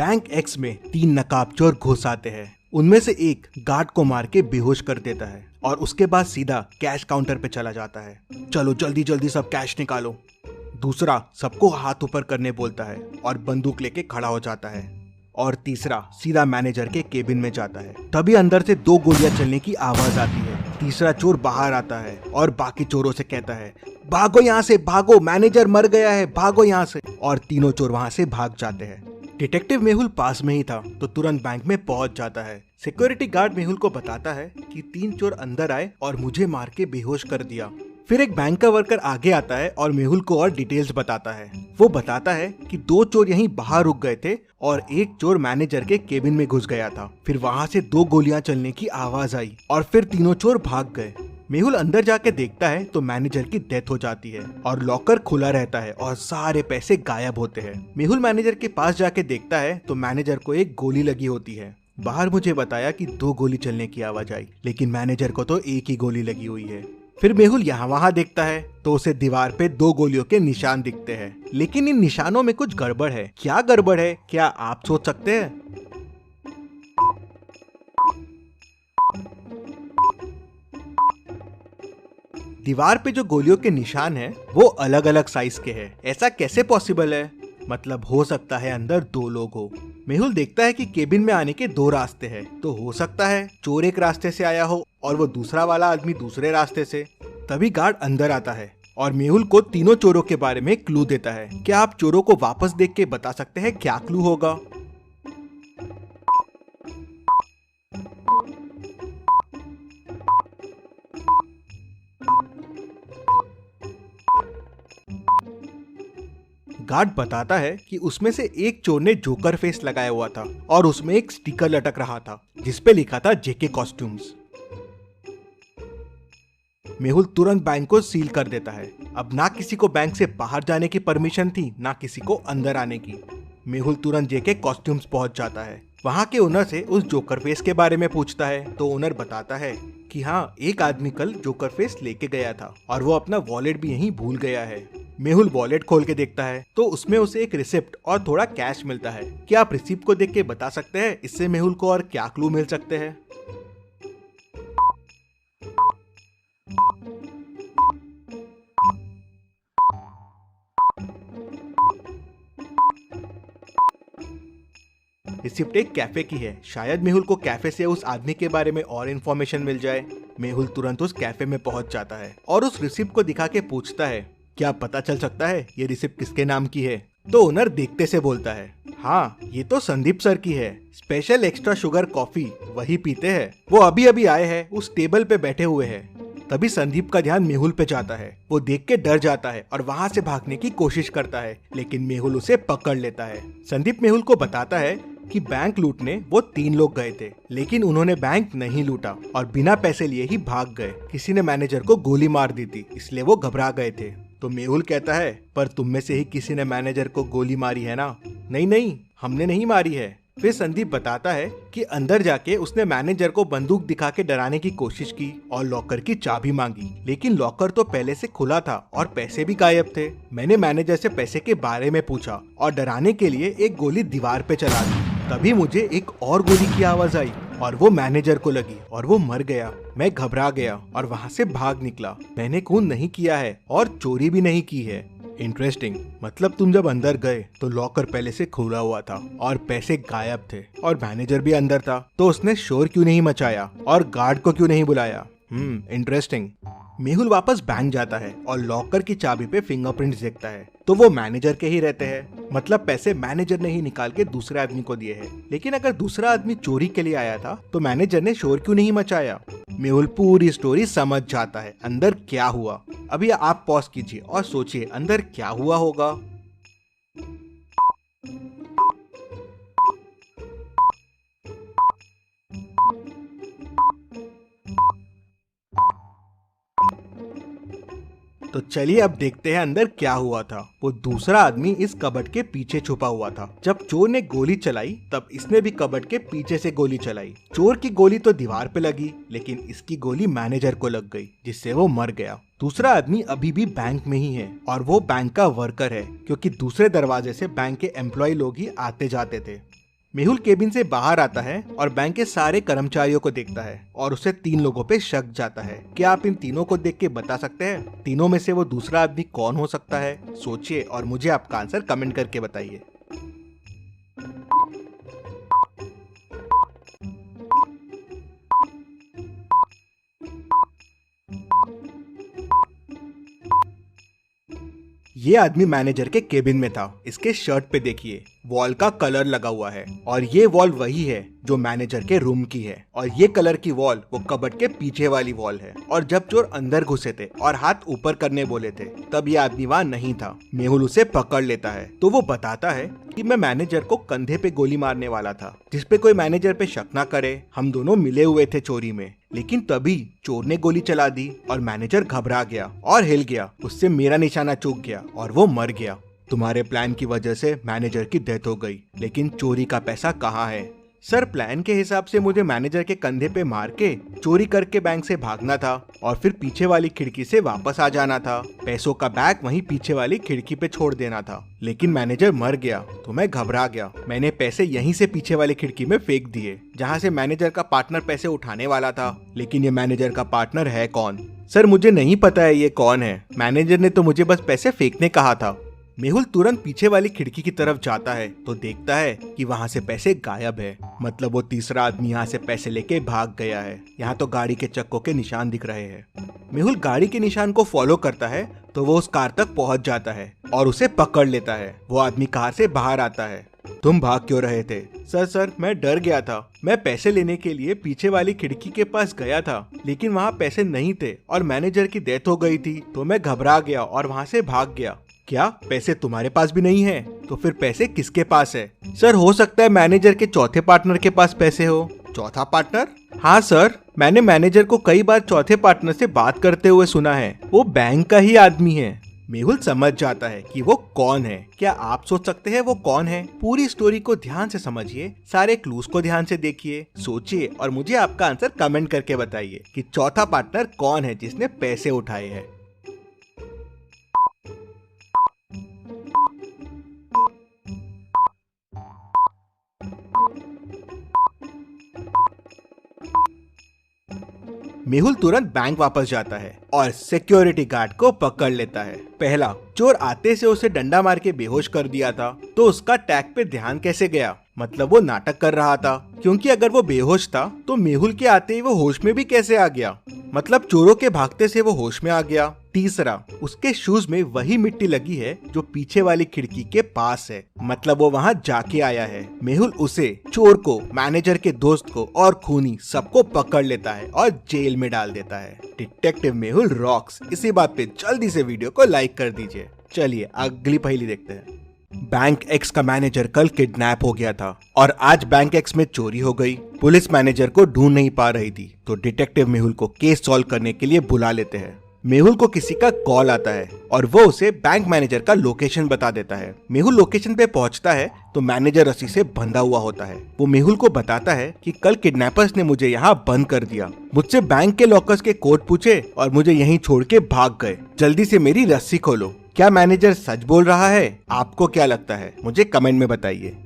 Bank x में 3 नकाबचोर घुस आते हैं। उनमें से एक गार्ड को मार के बेहोश कर देता है और उसके बाद सीधा कैश काउंटर पे चला जाता है। चलो जल्दी जल्दी सब कैश निकालो। दूसरा सबको हाथ ऊपर करने बोलता है और बंदूक लेके खड़ा हो जाता है। और तीसरा सीधा मैनेजर के केबिन में जाता है। तभी अंदर से 2 गोलियां चलने की आवाज आती है। तीसरा चोर बाहर आता है और बाकी चोरों से कहता है, भागो यहाँ से, भागो, मैनेजर मर गया है, भागो यहाँ से। और तीनों चोर वहाँ से भाग जाते हैं। डिटेक्टिव मेहुल पास में ही था तो तुरंत बैंक में पहुंच जाता है। सिक्योरिटी गार्ड मेहुल को बताता है कि 3 चोर अंदर आए और मुझे मार के बेहोश कर दिया। फिर एक बैंक का वर्कर आगे आता है और मेहुल को और डिटेल्स बताता है। वो बताता है कि 2 चोर यहीं बाहर रुक गए थे और एक चोर मैनेजर के केबिन में घुस गया था। फिर वहाँ से 2 गोलियां चलने की आवाज आई और फिर तीनों चोर भाग गए। मेहुल अंदर जाके देखता है तो मैनेजर की डेथ हो जाती है और लॉकर खुला रहता है और सारे पैसे गायब होते हैं। मेहुल मैनेजर के पास जाके देखता है तो मैनेजर को एक गोली लगी होती है। बाहर मुझे बताया कि 2 गोली चलने की आवाज आई, लेकिन मैनेजर को तो एक ही गोली लगी हुई है। फिर मेहुल यहाँ वहाँ देखता है तो उसे दीवार पे 2 गोलियों के निशान दिखते हैं, लेकिन इन निशानों में कुछ गड़बड़ है। क्या गड़बड़ है, क्या आप सोच सकते हैं? दीवार पे जो गोलियों के निशान हैं वो अलग अलग साइज के हैं। ऐसा कैसे पॉसिबल है? मतलब हो सकता है अंदर 2 लोग हो। मेहुल देखता है कि केबिन में आने के 2 रास्ते हैं, तो हो सकता है चोर एक रास्ते से आया हो और वो दूसरा वाला आदमी दूसरे रास्ते से। तभी गार्ड अंदर आता है और मेहुल को तीनों चोरों के बारे में क्लू देता है। क्या आप चोरों को वापस देख के बता सकते हैं क्या क्लू होगा? गार्ड बताता है कि उसमें से एक चोर ने जोकर फेस लगाया हुआ था और उसमें एक स्टिकर लटक रहा था जिसपे लिखा था जेके कॉस्ट्यूम्स। मेहुल तुरंत बैंक को सील कर देता है। अब ना किसी को बैंक से बाहर जाने की परमिशन थी, ना किसी को अंदर आने की। मेहुल तुरंत जेके कॉस्ट्यूम्स पहुंच जाता है। वहां के ओनर से उस जोकर फेस के बारे में पूछता है तो ओनर बताता है कि हाँ, एक आदमी कल जोकर फेस लेके गया था और वो अपना वॉलेट भी यहीं भूल गया है। मेहुल वॉलेट खोल के देखता है तो उसमें उसे एक रिसिप्ट और थोड़ा कैश मिलता है। क्या आप रिसिप्ट को देख के बता सकते हैं इससे मेहुल को और क्या क्लू मिल सकते हैं? रिसिप्ट एक कैफे की है। शायद मेहुल को कैफे से उस आदमी के बारे में और इन्फॉर्मेशन मिल जाए। मेहुल तुरंत उस कैफे में पहुंच जाता है और उस रिसिप्ट को दिखा के पूछता है, क्या पता चल सकता है ये रिसिप्ट किसके नाम की है? तो ओनर देखते से बोलता है, हाँ, ये तो संदीप सर की है। स्पेशल एक्स्ट्रा शुगर कॉफी वही पीते हैं। वो अभी अभी आए हैं, उस टेबल पे बैठे हुए हैं। तभी संदीप का ध्यान मेहुल पे जाता है। वो देख के डर जाता है और वहाँ से भागने की कोशिश करता है, लेकिन मेहुल उसे पकड़ लेता है। संदीप मेहुल को बताता है कि बैंक लूटने वो 3 लोग गए थे, लेकिन उन्होंने बैंक नहीं लूटा और बिना पैसे लिए ही भाग गए। किसी ने मैनेजर को गोली मार दी थी, इसलिए वो घबरा गए थे। तो मेहुल कहता है, पर तुम में से ही किसी ने मैनेजर को गोली मारी है ना? नहीं नहीं, हमने नहीं मारी है। फिर संदीप बताता है कि अंदर जाके उसने मैनेजर को बंदूक दिखा के डराने की कोशिश की और लॉकर की चाबी मांगी, लेकिन लॉकर तो पहले से खुला था और पैसे भी गायब थे। मैंने मैनेजर से पैसे के बारे में पूछा और डराने के लिए एक गोली दीवार पे चला दी। तभी मुझे एक और गोली की आवाज आई और वो मैनेजर को लगी और वो मर गया। मैं घबरा गया और वहाँ से भाग निकला। मैंने खून नहीं किया है और चोरी भी नहीं की है। इंटरेस्टिंग। मतलब तुम जब अंदर गए तो लॉकर पहले से खुला हुआ था और पैसे गायब थे और मैनेजर भी अंदर था, तो उसने शोर क्यों नहीं मचाया और गार्ड को क्यों नहीं बुलाया? इंटरेस्टिंग। मेहुल वापस बैंक जाता है और लॉकर की चाबी पे फिंगरप्रिंट्स देखता है, तो वो मैनेजर के ही रहते हैं। मतलब पैसे मैनेजर ने ही निकाल के दूसरे आदमी को दिए हैं। लेकिन अगर दूसरा आदमी चोरी के लिए आया था तो मैनेजर ने शोर क्यों नहीं मचाया? मेहुल पूरी स्टोरी समझ जाता है अंदर क्या हुआ। अभी आप पॉज कीजिए और सोचिए अंदर क्या हुआ होगा। तो चलिए अब देखते हैं अंदर क्या हुआ था। वो दूसरा आदमी इस कबर्ड के पीछे छुपा हुआ था। जब चोर ने गोली चलाई तब इसने भी कबर्ड के पीछे से गोली चलाई। चोर की गोली तो दीवार पे लगी, लेकिन इसकी गोली मैनेजर को लग गई, जिससे वो मर गया। दूसरा आदमी अभी भी बैंक में ही है और वो बैंक का वर्कर है, क्योंकि दूसरे दरवाजे से बैंक के एम्प्लॉय लोग ही आते जाते थे। मेहुल केबिन से बाहर आता है और बैंक के सारे कर्मचारियों को देखता है और उसे 3 लोगों पे शक जाता है। क्या आप इन तीनों को देख के बता सकते हैं तीनों में से वो दूसरा आदमी कौन हो सकता है? सोचिए और मुझे आपका आंसर कमेंट करके बताइए। ये आदमी मैनेजर के केबिन में था। इसके शर्ट पे देखिए वॉल का कलर लगा हुआ है और ये वॉल वही है जो मैनेजर के रूम की है और ये कलर की वॉल वो कबर्ड के पीछे वाली वॉल है। और जब चोर अंदर घुसे थे और हाथ ऊपर करने बोले थे तब ये आदमी वहाँ नहीं था। मेहुल उसे पकड़ लेता है तो वो बताता है कि मैं मैनेजर को कंधे पे गोली मारने वाला था जिसपे कोई मैनेजर पे शक ना करे। हम दोनों मिले हुए थे चोरी में, लेकिन तभी चोर ने गोली चला दी और मैनेजर घबरा गया और हिल गया। उससे मेरा निशाना चूक गया और वो मर गया। तुम्हारे प्लान की वजह से मैनेजर की डेथ हो गई, लेकिन चोरी का पैसा कहाँ है? सर, प्लान के हिसाब से मुझे मैनेजर के कंधे पे मार के चोरी करके बैंक से भागना था और फिर पीछे वाली खिड़की से वापस आ जाना था। पैसों का बैग वहीं पीछे वाली खिड़की पे छोड़ देना था, लेकिन मैनेजर मर गया तो मैं घबरा गया। मैंने पैसे यहीं से पीछे वाली खिड़की में फेंक दिए जहाँ से मैनेजर का पार्टनर पैसे उठाने वाला था। लेकिन ये मैनेजर का पार्टनर है कौन? सर, मुझे नहीं पता है ये कौन है। मैनेजर ने तो मुझे बस पैसे फेंकने कहा था। मेहुल तुरंत पीछे वाली खिड़की की तरफ जाता है तो देखता है कि वहाँ से पैसे गायब है। मतलब वो तीसरा आदमी यहाँ से पैसे लेके भाग गया है। यहाँ तो गाड़ी के चक्कों के निशान दिख रहे हैं। मेहुल गाड़ी के निशान को फॉलो करता है तो वो उस कार तक पहुँच जाता है और उसे पकड़ लेता है। वो आदमी कार से बाहर आता है। तुम भाग क्यों रहे थे? सर, मैं डर गया था। मैं पैसे लेने के लिए पीछे वाली खिड़की के पास गया था, लेकिन वहाँ पैसे नहीं थे और मैनेजर की डेथ हो गई थी तो मैं घबरा गया और वहाँ से भाग गया। क्या पैसे तुम्हारे पास भी नहीं है? तो फिर पैसे किसके पास है? सर, हो सकता है मैनेजर के चौथे पार्टनर के पास पैसे हो। चौथा पार्टनर? हाँ सर, मैंने मैनेजर को कई बार चौथे पार्टनर से बात करते हुए सुना है। वो बैंक का ही आदमी है। मेहुल समझ जाता है कि वो कौन है। क्या आप सोच सकते हैं वो कौन है? पूरी स्टोरी को ध्यान से समझिए, सारे क्लूज को ध्यान से देखिए, सोचिए और मुझे आपका आंसर कमेंट करके बताइए कि चौथा पार्टनर कौन है जिसने पैसे उठाए हैं। मेहुल तुरंत बैंक वापस जाता है और सिक्योरिटी गार्ड को पकड़ लेता है। पहला, चोर आते से उसे डंडा मार के बेहोश कर दिया था तो उसका टैग पे ध्यान कैसे गया? मतलब वो नाटक कर रहा था, क्योंकि अगर वो बेहोश था तो मेहुल के आते ही वो होश में भी कैसे आ गया? मतलब चोरों के भागते से वो होश में आ गया। तीसरा, उसके शूज में वही मिट्टी लगी है जो पीछे वाली खिड़की के पास है। मतलब वो वहाँ जाके आया है। मेहुल उसे, चोर को, मैनेजर के दोस्त को और खूनी सबको पकड़ लेता है और जेल में डाल देता है। Detective Mehul rocks. इसी बात पे जल्दी से वीडियो को लाइक कर दीजिए। चलिए अगली पहेली देखते हैं। बैंक एक्स का मैनेजर कल किडनैप हो गया था और आज बैंक एक्स में चोरी हो गई। पुलिस मैनेजर को ढूंढ नहीं पा रही थी तो डिटेक्टिव मेहुल को केस सॉल्व करने के लिए बुला लेते हैं। मेहुल को किसी का कॉल आता है और वो उसे बैंक मैनेजर का लोकेशन बता देता है। मेहुल लोकेशन पे पहुंचता है तो मैनेजर रस्सी से बंधा हुआ होता है। वो मेहुल को बताता है कि कल किडनैपर्स ने मुझे यहाँ बंद कर दिया, मुझसे बैंक के लॉकर्स के कोड पूछे और मुझे यहीं छोड़ के भाग गए। जल्दी से मेरी रस्सी खोलो। क्या मैनेजर सच बोल रहा है? आपको क्या लगता है? मुझे कमेंट में बताइए।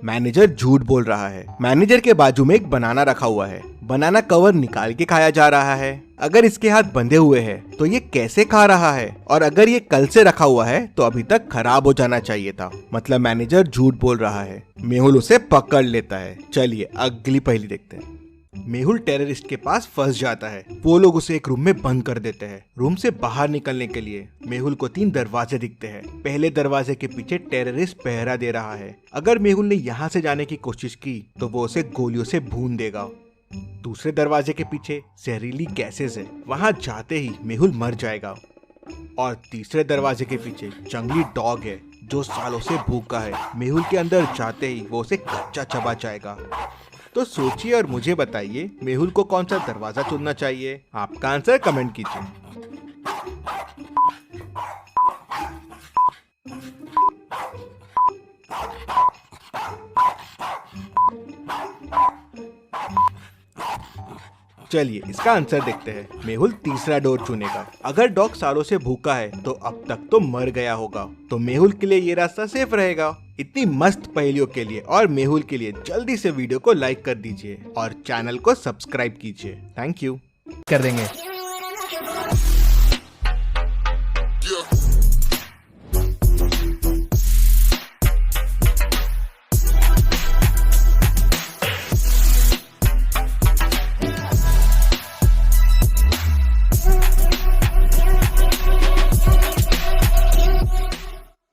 मैनेजर झूठ बोल रहा है। मैनेजर के बाजू में एक बनाना रखा हुआ है। बनाना कवर निकाल के खाया जा रहा है। अगर इसके हाथ बंधे हुए हैं तो ये कैसे खा रहा है? और अगर ये कल से रखा हुआ है तो अभी तक खराब हो जाना चाहिए था। मतलब मैनेजर झूठ बोल रहा है। मेहुल उसे पकड़ लेता है। चलिए अगली पहेली देखते हैं। मेहुल टेररिस्ट के पास फंस जाता है। वो लोग उसे एक रूम में बंद कर देते हैं। रूम से बाहर निकलने के लिए मेहुल को 3 दरवाजे दिखते हैं। पहले दरवाजे के पीछे टेररिस्ट पहरा दे रहा है। अगर मेहुल ने यहाँ से जाने की कोशिश की तो वो उसे गोलियों से भून देगा। दूसरे दरवाजे के पीछे जहरीली गैसेस है, वहाँ जाते ही मेहुल मर जाएगा। और तीसरे दरवाजे के पीछे जंगली डॉग है जो सालों से भूखा है। मेहुल के अंदर जाते ही वो उसे कच्चा चबा जाएगा। तो सोचिए और मुझे बताइए मेहुल को कौन सा दरवाजा चुनना चाहिए? आपका आंसर कमेंट कीजिए। चलिए इसका आंसर देखते हैं। मेहुल तीसरा डोर चुनेगा। अगर डॉग सालों से भूखा है तो अब तक तो मर गया होगा, तो मेहुल के लिए ये रास्ता सेफ रहेगा। इतनी मस्त पहेलियों के लिए और मेहुल के लिए जल्दी से वीडियो को लाइक कर दीजिए और चैनल को सब्सक्राइब कीजिए। Thank you. कर देंगे।